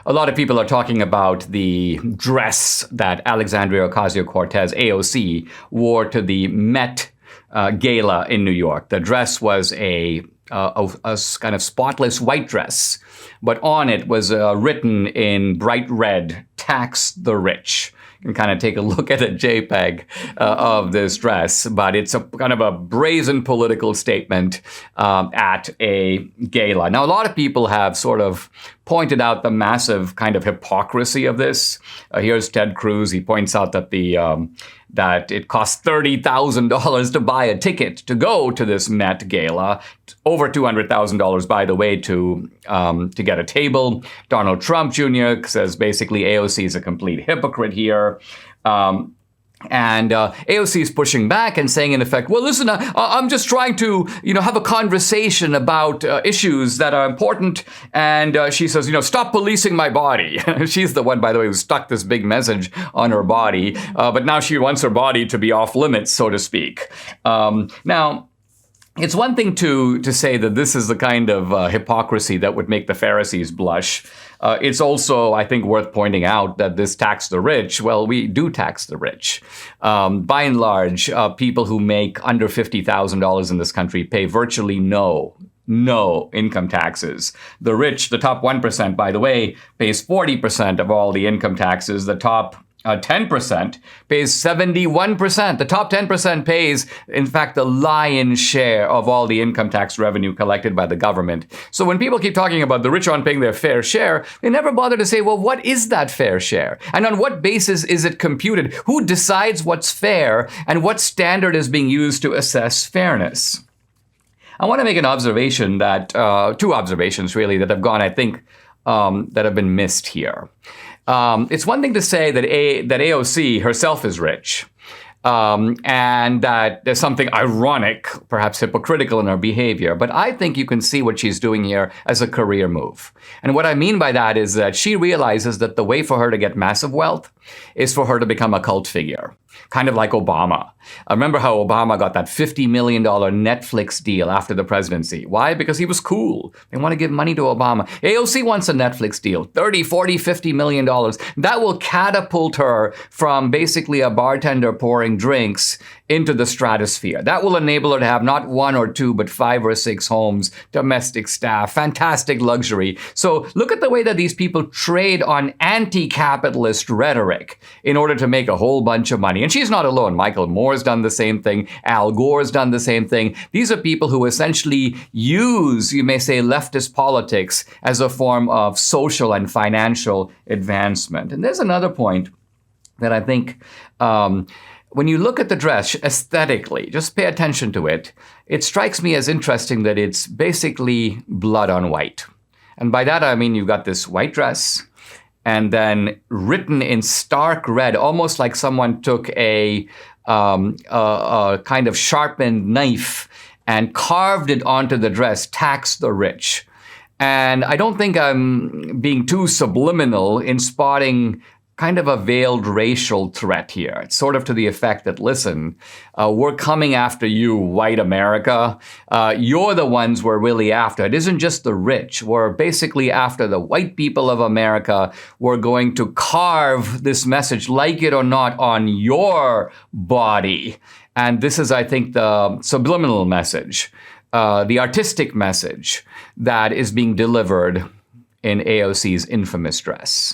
a lot of people are talking about the dress that Alexandria Ocasio-Cortez, AOC, wore to the Met Gala in New York. The dress was a kind of spotless white dress, but on it was written in bright red, "Tax the Rich." You can kind of take a look at a JPEG of this dress, but it's a kind of a brazen political statement at a gala. Now, a lot of people have sort of pointed out the massive kind of hypocrisy of this. Here's Ted Cruz. He points out that that it costs $30,000 to buy a ticket to go to this Met Gala, over $200,000, by the way, to get a table. Donald Trump Jr. says basically AOC is a complete hypocrite here. And AOC is pushing back and saying, in effect, well, listen, I'm just trying to, have a conversation about issues that are important. And she says, stop policing my body. She's the one, by the way, who stuck this big message on her body. But now she wants her body to be off limits, so to speak. Now, it's one thing to say that this is the kind of hypocrisy that would make the Pharisees blush. It's also, I think, worth pointing out that this tax the rich, well, we do tax the rich. By and large, people who make under $50,000 in this country pay virtually no income taxes. The rich, the top 1%, by the way, pays 40% of all the income taxes. The top 10% pays 71%. The top 10% pays, in fact, the lion's share of all the income tax revenue collected by the government. So when people keep talking about the rich aren't paying their fair share, they never bother to say, well, what is that fair share? And on what basis is it computed? Who decides what's fair and what standard is being used to assess fairness? I want to make an observation that, two observations really, that have gone, I think, that have been missed here. It's one thing to say that AOC herself is rich, and that there's something ironic, perhaps hypocritical in her behavior. But I think you can see what she's doing here as a career move. And what I mean by that is that she realizes that the way for her to get massive wealth is for her to become a cult figure, kind of like Obama. I remember how Obama got that $50 million Netflix deal after the presidency. Why? Because he was cool. They want to give money to Obama. AOC wants a Netflix deal, $30, $40, $50 million. That will catapult her from basically a bartender pouring drinks into the stratosphere. That will enable her to have not one or two, but 5 or 6 homes, domestic staff, fantastic luxury. So look at the way that these people trade on anti-capitalist rhetoric in order to make a whole bunch of money. And she's not alone. Michael Moore's done the same thing. Al Gore's done the same thing. These are people who essentially use, you may say, leftist politics as a form of social and financial advancement. And there's another point that I think, when you look at the dress aesthetically, just pay attention to it. It strikes me as interesting that it's basically blood on white. And by that, I mean, you've got this white dress and then written in stark red, almost like someone took a kind of sharpened knife and carved it onto the dress, "Tax the Rich." And I don't think I'm being too subliminal in spotting kind of a veiled racial threat here. It's sort of to the effect that, listen, we're coming after you, white America. You're the ones we're really after. It isn't just the rich. We're basically after the white people of America. We're going to carve this message, like it or not, on your body. And this is, I think, the subliminal message, the artistic message that is being delivered in AOC's infamous dress.